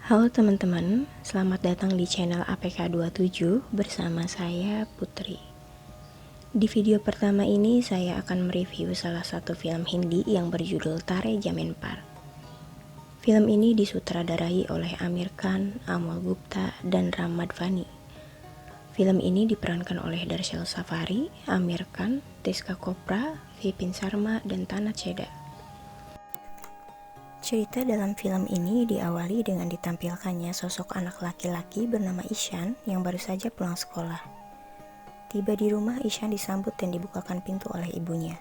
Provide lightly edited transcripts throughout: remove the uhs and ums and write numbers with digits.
Halo teman-teman, selamat datang di channel APK27 bersama saya Putri. Di video pertama ini saya akan mereview salah satu film Hindi yang berjudul Tare Zameen Par. Film ini disutradarai oleh Aamir Khan, Amol Gupta, dan Ram Madhvani. Film ini diperankan oleh Darshil Safari, Aamir Khan, Tishka Chopra, Vipin Sharma, dan Tana Chheda. Cerita dalam film ini diawali dengan ditampilkannya sosok anak laki-laki bernama Ishan yang baru saja pulang sekolah. Tiba di rumah, Ishan disambut dan dibukakan pintu oleh ibunya.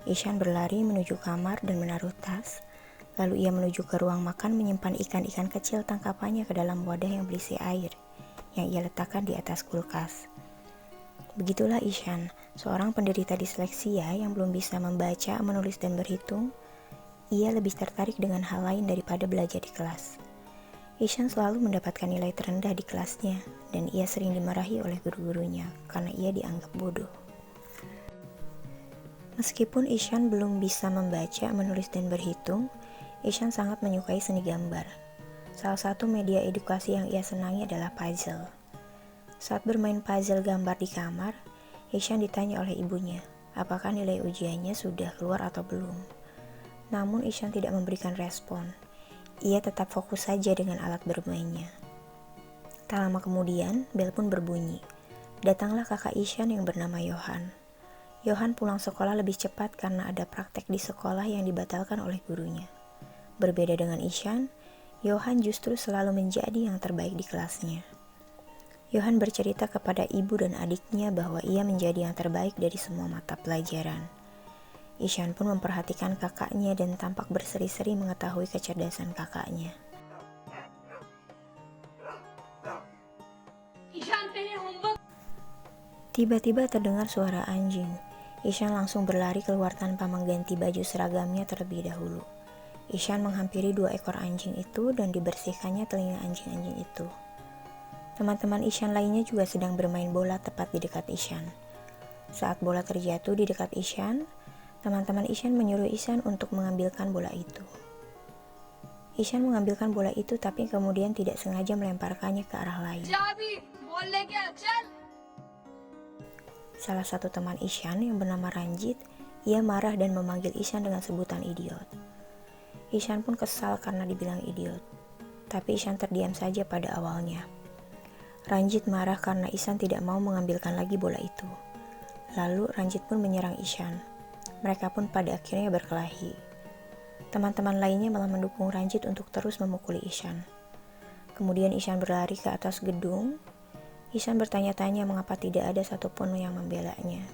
Ishan berlari menuju kamar dan menaruh tas, lalu ia menuju ke ruang makan menyimpan ikan-ikan kecil tangkapannya ke dalam wadah yang berisi air, yang ia letakkan di atas kulkas. Begitulah Ishan, seorang penderita disleksia yang belum bisa membaca, menulis, dan berhitung. Ia lebih tertarik dengan hal lain daripada belajar di kelas. Ishan selalu mendapatkan nilai terendah di kelasnya, dan ia sering dimarahi oleh guru-gurunya karena ia dianggap bodoh. Meskipun Ishan belum bisa membaca, menulis, dan berhitung, Ishan sangat menyukai seni gambar. Salah satu media edukasi yang ia senangi adalah puzzle. Saat bermain puzzle gambar di kamar, Ishan ditanya oleh ibunya, apakah nilai ujiannya sudah keluar atau belum. Namun Ishan tidak memberikan respon. Ia tetap fokus saja dengan alat bermainnya. Tak lama kemudian, bel pun berbunyi. Datanglah kakak Ishan yang bernama Johan. Johan pulang sekolah lebih cepat karena ada praktek di sekolah yang dibatalkan oleh gurunya. Berbeda dengan Ishan, Johan justru selalu menjadi yang terbaik di kelasnya. Johan bercerita kepada ibu dan adiknya bahwa ia menjadi yang terbaik dari semua mata pelajaran. Ishan pun memperhatikan kakaknya dan tampak berseri-seri mengetahui kecerdasan kakaknya. Tiba-tiba terdengar suara anjing. Ishan langsung berlari keluar tanpa mengganti baju seragamnya terlebih dahulu. Ishan menghampiri 2 ekor anjing itu dan dibersihkannya telinga anjing-anjing itu. Teman-teman Ishan lainnya juga sedang bermain bola tepat di dekat Ishan. Saat bola terjatuh di dekat Ishan, teman-teman Ishan menyuruh Ishan untuk mengambilkan bola itu. Ishan mengambilkan bola itu tapi kemudian tidak sengaja melemparkannya ke arah lain. Salah satu teman Ishan yang bernama Ranjit, ia marah dan memanggil Ishan dengan sebutan idiot. Ishan pun kesal karena dibilang idiot, tapi Ishan terdiam saja pada awalnya. Ranjit marah karena Ishan tidak mau mengambilkan lagi bola itu. Lalu Ranjit pun menyerang Ishan. Mereka pun pada akhirnya berkelahi. Teman-teman lainnya malah mendukung Ranjit untuk terus memukuli Ishan. Kemudian Ishan berlari ke atas gedung. Ishan bertanya-tanya mengapa tidak ada satupun yang membelanya.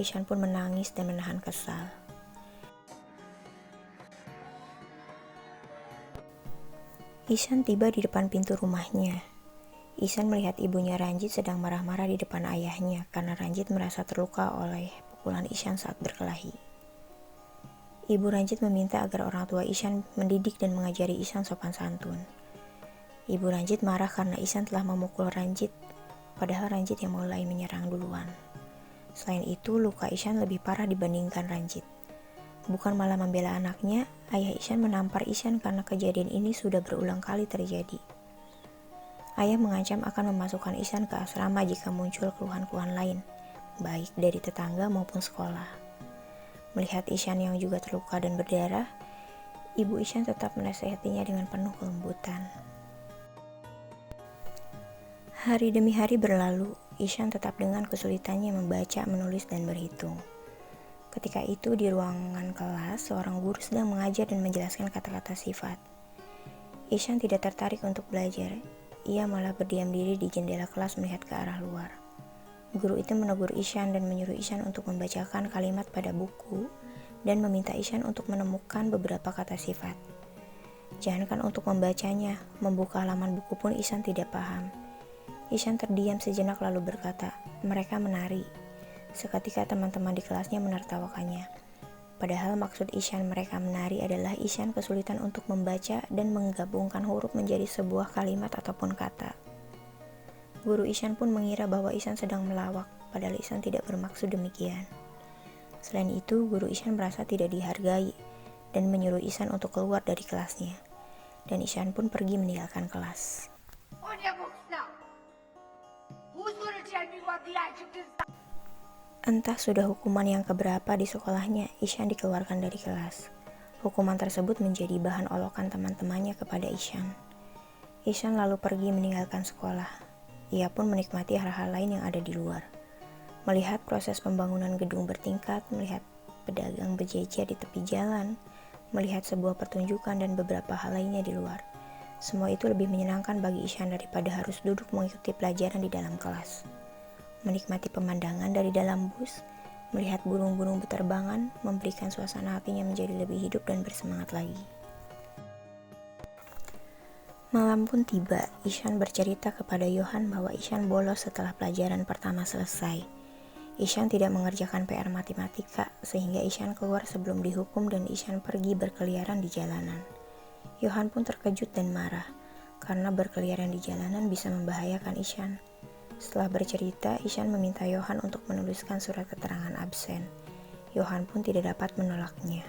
Ishan pun menangis dan menahan kesal. Ishan tiba di depan pintu rumahnya. Ishan melihat ibunya Ranjit sedang marah-marah di depan ayahnya karena Ranjit merasa terluka oleh pukulan Ishan saat berkelahi. Ibu Ranjit meminta agar orang tua Ishan mendidik dan mengajari Ishan sopan santun. Ibu Ranjit marah karena Ishan telah memukul Ranjit, padahal Ranjit yang mulai menyerang duluan. Selain itu, luka Ishan lebih parah dibandingkan Ranjit. Bukan malah membela anaknya, ayah Ishan menampar Ishan karena kejadian ini sudah berulang kali terjadi. Ayah mengancam akan memasukkan Ishan ke asrama jika muncul keluhan-keluhan lain, baik dari tetangga maupun sekolah. Melihat Ishan yang juga terluka dan berdarah, ibu Ishan tetap menasihatinya dengan penuh kelembutan. Hari demi hari berlalu, Ishan tetap dengan kesulitannya membaca, menulis, dan berhitung. Ketika itu di ruangan kelas, seorang guru sedang mengajar dan menjelaskan kata-kata sifat. Ishan tidak tertarik untuk belajar. Ia malah berdiam diri di jendela kelas melihat ke arah luar. Guru itu menegur Ishan dan menyuruh Ishan untuk membacakan kalimat pada buku dan meminta Ishan untuk menemukan beberapa kata sifat. Jangankan untuk membacanya, membuka halaman buku pun Ishan tidak paham. Ishan terdiam sejenak lalu berkata, "Mereka menari." Seketika teman-teman di kelasnya menertawakannya. Padahal maksud Ishan mereka menari adalah Ishan kesulitan untuk membaca dan menggabungkan huruf menjadi sebuah kalimat ataupun kata. Guru Ishan pun mengira bahwa Ishan sedang melawak, padahal Ishan tidak bermaksud demikian. Selain itu, guru Ishan merasa tidak dihargai dan menyuruh Ishan untuk keluar dari kelasnya. dan Ishan pun pergi meninggalkan kelas. Entah sudah hukuman yang keberapa di sekolahnya, Ishan dikeluarkan dari kelas. Hukuman tersebut menjadi bahan olokan teman-temannya kepada Ishan. Ishan lalu pergi meninggalkan sekolah. Ia pun menikmati hal-hal lain yang ada di luar. Melihat proses pembangunan gedung bertingkat, melihat pedagang berjejer di tepi jalan, melihat sebuah pertunjukan dan beberapa hal lainnya di luar. Semua itu lebih menyenangkan bagi Ishan daripada harus duduk mengikuti pelajaran di dalam kelas. Menikmati pemandangan dari dalam bus, melihat burung-burung berterbangan, memberikan suasana hatinya menjadi lebih hidup dan bersemangat lagi. Malam pun tiba, Ishan bercerita kepada Johan bahwa Ishan bolos setelah pelajaran pertama selesai. Ishan tidak mengerjakan PR matematika, sehingga Ishan keluar sebelum dihukum dan Ishan pergi berkeliaran di jalanan. Johan pun terkejut dan marah, karena berkeliaran di jalanan bisa membahayakan Ishan. Setelah bercerita, Ishan meminta Johan untuk menuliskan surat keterangan absen. Johan pun tidak dapat menolaknya.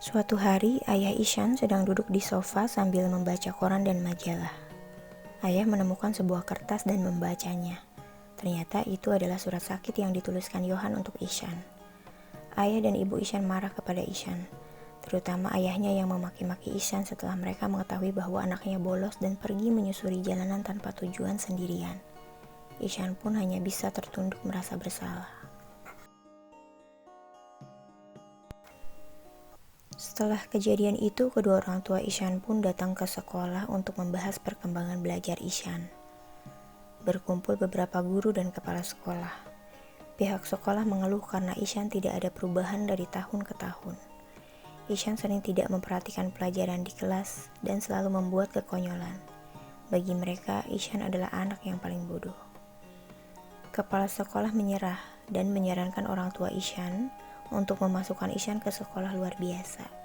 Suatu hari, ayah Ishan sedang duduk di sofa sambil membaca koran dan majalah. Ayah menemukan sebuah kertas dan membacanya. Ternyata itu adalah surat sakit yang dituliskan Johan untuk Ishan. Ayah dan ibu Ishan marah kepada Ishan, terutama ayahnya yang memaki-maki Ishan setelah mereka mengetahui bahwa anaknya bolos dan pergi menyusuri jalanan tanpa tujuan sendirian. Ishan pun hanya bisa tertunduk merasa bersalah. Setelah kejadian itu, kedua orang tua Ishan pun datang ke sekolah untuk membahas perkembangan belajar Ishan. Berkumpul beberapa guru dan kepala sekolah. Pihak sekolah mengeluh karena Ishan tidak ada perubahan dari tahun ke tahun. Ishan sering tidak memperhatikan pelajaran di kelas dan selalu membuat kekonyolan. Bagi mereka, Ishan adalah anak yang paling bodoh. Kepala sekolah menyerah dan menyarankan orang tua Ishan untuk memasukkan Ishan ke sekolah luar biasa.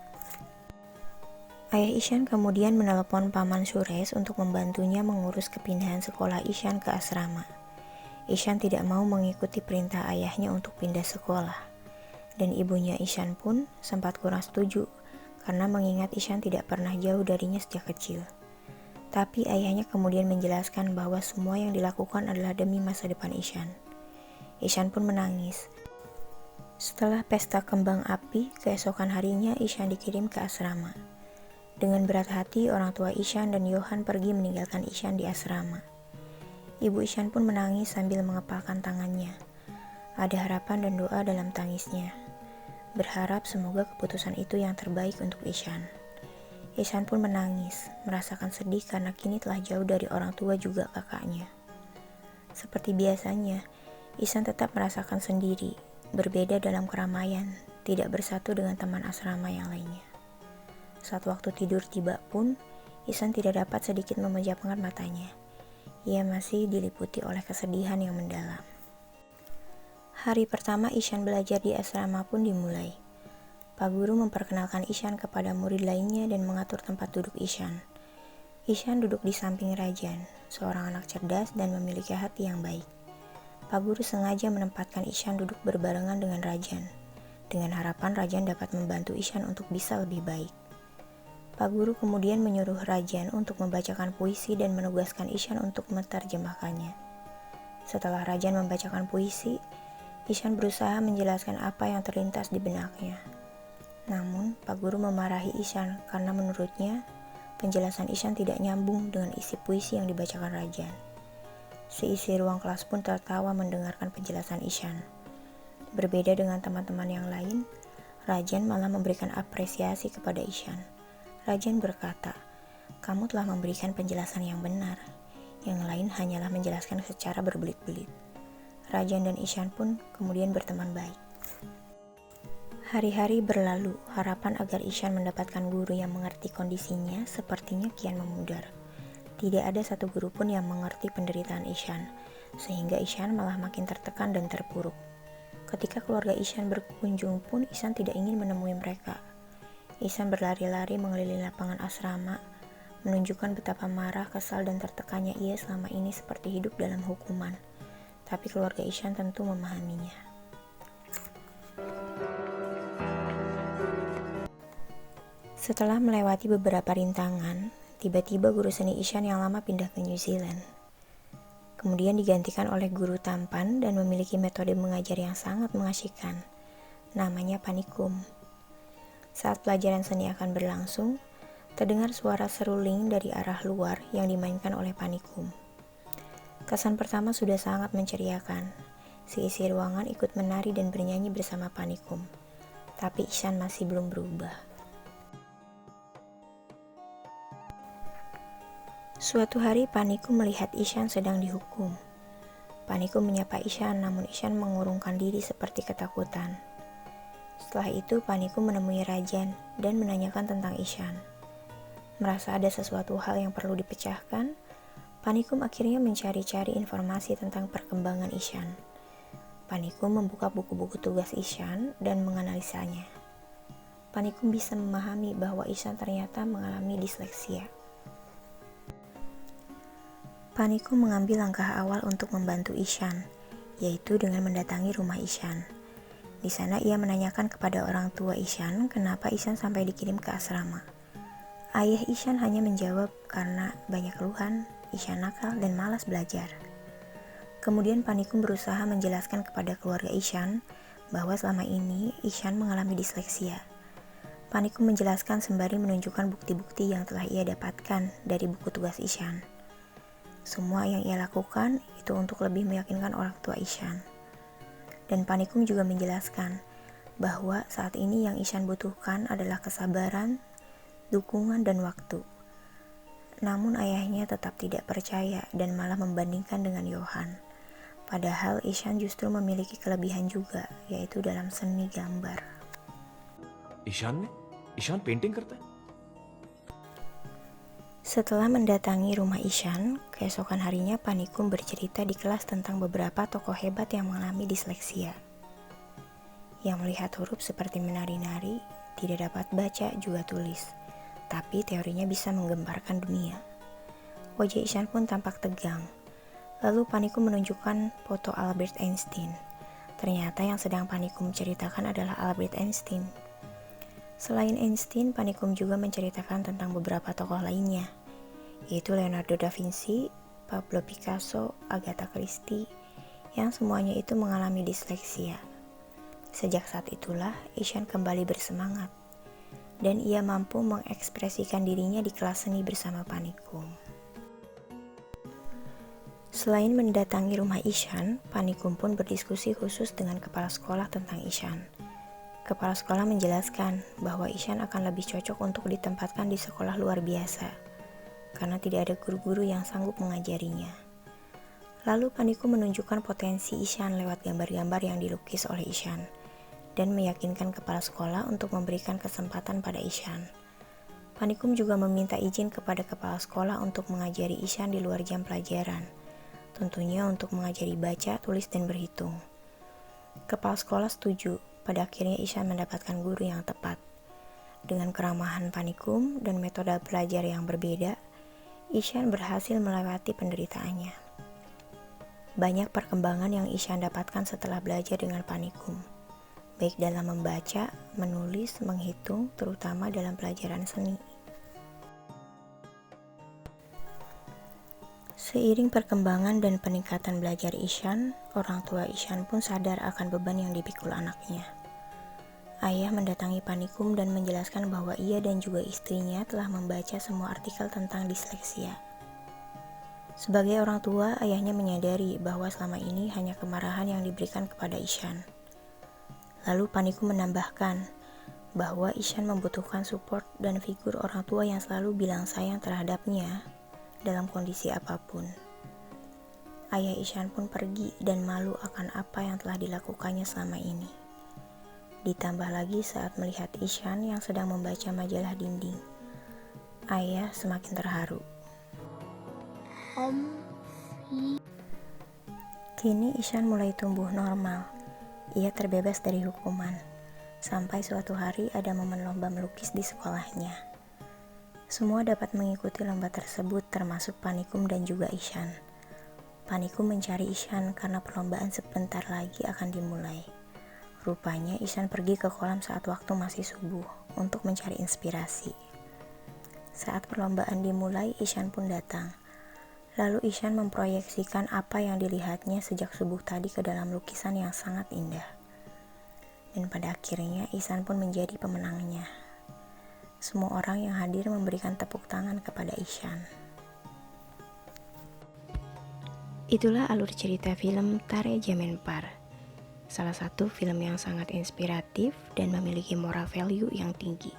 Ayah Ishan kemudian menelepon Paman Suresh untuk membantunya mengurus kepindahan sekolah Ishan ke asrama. Ishan tidak mau mengikuti perintah ayahnya untuk pindah sekolah. Dan ibunya Ishan pun sempat kurang setuju karena mengingat Ishan tidak pernah jauh darinya sejak kecil. Tapi ayahnya kemudian menjelaskan bahwa semua yang dilakukan adalah demi masa depan Ishan. Ishan pun menangis. Setelah pesta kembang api, keesokan harinya Ishan dikirim ke asrama. Dengan berat hati, orang tua Ishan dan Johan pergi meninggalkan Ishan di asrama. Ibu Ishan pun menangis sambil mengepalkan tangannya. Ada harapan dan doa dalam tangisnya. Berharap semoga keputusan itu yang terbaik untuk Ishan. Ishan pun menangis, merasakan sedih karena kini telah jauh dari orang tua juga kakaknya. Seperti biasanya, Ishan tetap merasakan sendiri, berbeda dalam keramaian, tidak bersatu dengan teman asrama yang lainnya. Saat waktu tidur tiba pun, Ishan tidak dapat sedikit memejamkan matanya. Ia masih diliputi oleh kesedihan yang mendalam. Hari pertama Ishan belajar di asrama pun dimulai. Pak Guru memperkenalkan Ishan kepada murid lainnya dan mengatur tempat duduk Ishan. Ishan duduk di samping Rajan, seorang anak cerdas dan memiliki hati yang baik. Pak Guru sengaja menempatkan Ishan duduk berbarengan dengan Rajan, dengan harapan Rajan dapat membantu Ishan untuk bisa lebih baik. Pak Guru kemudian menyuruh Rajan untuk membacakan puisi dan menugaskan Ishan untuk menerjemahkannya. Setelah Rajan membacakan puisi, Ishan berusaha menjelaskan apa yang terlintas di benaknya. Namun, Pak Guru memarahi Ishan karena menurutnya, penjelasan Ishan tidak nyambung dengan isi puisi yang dibacakan Rajan. Seisi ruang kelas pun tertawa mendengarkan penjelasan Ishan. Berbeda dengan teman-teman yang lain, Rajan malah memberikan apresiasi kepada Ishan. Rajan berkata, "Kamu telah memberikan penjelasan yang benar. Yang lain hanyalah menjelaskan secara berbelit-belit." Rajan dan Ishan pun kemudian berteman baik. Hari-hari berlalu, harapan agar Ishan mendapatkan guru yang mengerti kondisinya sepertinya kian memudar. Tidak ada satu guru pun yang mengerti penderitaan Ishan, sehingga Ishan malah makin tertekan dan terpuruk. Ketika keluarga Ishan berkunjung pun Ishan tidak ingin menemui mereka. Ishan berlari-lari mengelilingi lapangan asrama, menunjukkan betapa marah, kesal, dan tertekannya ia selama ini seperti hidup dalam hukuman. Tapi keluarga Ishan tentu memahaminya. Setelah melewati beberapa rintangan, tiba-tiba guru seni Ishan yang lama pindah ke New Zealand. Kemudian digantikan oleh guru tampan dan memiliki metode mengajar yang sangat mengasyikkan. Namanya panikum. Saat pelajaran seni akan berlangsung, terdengar suara seruling dari arah luar yang dimainkan oleh panikum. Kesan pertama sudah sangat menceriakan. Seisi ruangan ikut menari dan bernyanyi bersama panikum. Tapi Ishan masih belum berubah. Suatu hari Panikum melihat Ishan sedang dihukum. Panikum menyapa Ishan, namun Ishan mengurungkan diri seperti ketakutan. Setelah itu Panikum menemui Rajan dan menanyakan tentang Ishan. Merasa ada sesuatu hal yang perlu dipecahkan, Panikum akhirnya mencari-cari informasi tentang perkembangan Ishan. Panikum membuka buku-buku tugas Ishan dan menganalisanya. Panikum bisa memahami bahwa Ishan ternyata mengalami disleksia. Panikum mengambil langkah awal untuk membantu Ishan, yaitu dengan mendatangi rumah Ishan. Di sana ia menanyakan kepada orang tua Ishan kenapa Ishan sampai dikirim ke asrama. Ayah Ishan hanya menjawab karena banyak keluhan, Ishan nakal dan malas belajar. Kemudian Panikum berusaha menjelaskan kepada keluarga Ishan bahwa selama ini Ishan mengalami disleksia. Panikum menjelaskan sembari menunjukkan bukti-bukti yang telah ia dapatkan dari buku tugas Ishan. Semua yang ia lakukan itu untuk lebih meyakinkan orang tua Ishan. Dan Panikum juga menjelaskan bahwa saat ini yang Ishan butuhkan adalah kesabaran, dukungan, dan waktu. Namun ayahnya tetap tidak percaya dan malah membandingkan dengan Johan. Padahal Ishan justru memiliki kelebihan juga, yaitu dalam seni gambar. Ishan painting करता है? Setelah mendatangi rumah Ishan, keesokan harinya Panikum bercerita di kelas tentang beberapa tokoh hebat yang mengalami disleksia. Yang melihat huruf seperti menari-nari, tidak dapat baca juga tulis, tapi teorinya bisa menggemparkan dunia. Wajah Ishan pun tampak tegang. Lalu Panikum menunjukkan foto Albert Einstein. Ternyata yang sedang Panikum ceritakan adalah Albert Einstein. Selain Einstein, Panikum juga menceritakan tentang beberapa tokoh lainnya, yaitu Leonardo da Vinci, Pablo Picasso, Agatha Christie, yang semuanya itu mengalami disleksia. Sejak saat itulah, Ishan kembali bersemangat, dan ia mampu mengekspresikan dirinya di kelas seni bersama Panikum. Selain mendatangi rumah Ishan, Panikum pun berdiskusi khusus dengan kepala sekolah tentang Ishan. Kepala sekolah menjelaskan bahwa Ishan akan lebih cocok untuk ditempatkan di sekolah luar biasa, karena tidak ada guru-guru yang sanggup mengajarinya. Lalu Panikum menunjukkan potensi Ishan lewat gambar-gambar yang dilukis oleh Ishan, dan meyakinkan kepala sekolah untuk memberikan kesempatan pada Ishan. Panikum juga meminta izin kepada kepala sekolah untuk mengajari Ishan di luar jam pelajaran, tentunya untuk mengajari baca, tulis, dan berhitung. Kepala sekolah setuju. Pada akhirnya Ishan mendapatkan guru yang tepat. Dengan keramahan Panikum dan metode belajar yang berbeda, Ishan berhasil melewati penderitaannya. Banyak perkembangan yang Ishan dapatkan setelah belajar dengan Panikum, baik dalam membaca, menulis, menghitung, terutama dalam pelajaran seni. Seiring perkembangan dan peningkatan belajar Ishan, orang tua Ishan pun sadar akan beban yang dipikul anaknya. Ayah mendatangi Panikum dan menjelaskan bahwa ia dan juga istrinya telah membaca semua artikel tentang disleksia. Sebagai orang tua, ayahnya menyadari bahwa selama ini hanya kemarahan yang diberikan kepada Ishan. Lalu Panikum menambahkan bahwa Ishan membutuhkan support dan figur orang tua yang selalu bilang sayang terhadapnya dalam kondisi apapun. Ayah Ishan pun pergi dan malu akan apa yang telah dilakukannya selama ini. Ditambah lagi saat melihat Ishan yang sedang membaca majalah dinding, ayah semakin terharu. Kini Ishan mulai tumbuh normal. Ia terbebas dari hukuman. Sampai suatu hari ada momen lomba melukis di sekolahnya. Semua dapat mengikuti lomba tersebut termasuk Panikum dan juga Ishan. Panikum mencari Ishan karena perlombaan sebentar lagi akan dimulai. Rupanya Ishan pergi ke kolam saat waktu masih subuh untuk mencari inspirasi. Saat perlombaan dimulai, Ishan pun datang. Lalu Ishan memproyeksikan apa yang dilihatnya sejak subuh tadi ke dalam lukisan yang sangat indah. Dan pada akhirnya Ishan pun menjadi pemenangnya. Semua orang yang hadir memberikan tepuk tangan kepada Ishan. Itulah alur cerita film Tare Jamenpar. Salah satu film yang sangat inspiratif dan memiliki moral value yang tinggi.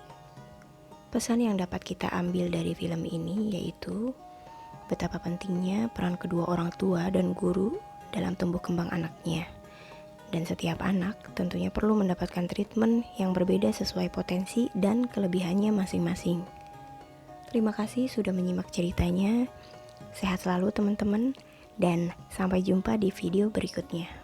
Pesan yang dapat kita ambil dari film ini yaitu betapa pentingnya peran kedua orang tua dan guru dalam tumbuh kembang anaknya. Dan setiap anak tentunya perlu mendapatkan treatment yang berbeda sesuai potensi dan kelebihannya masing-masing. Terima kasih sudah menyimak ceritanya. Sehat selalu teman-teman, dan sampai jumpa di video berikutnya.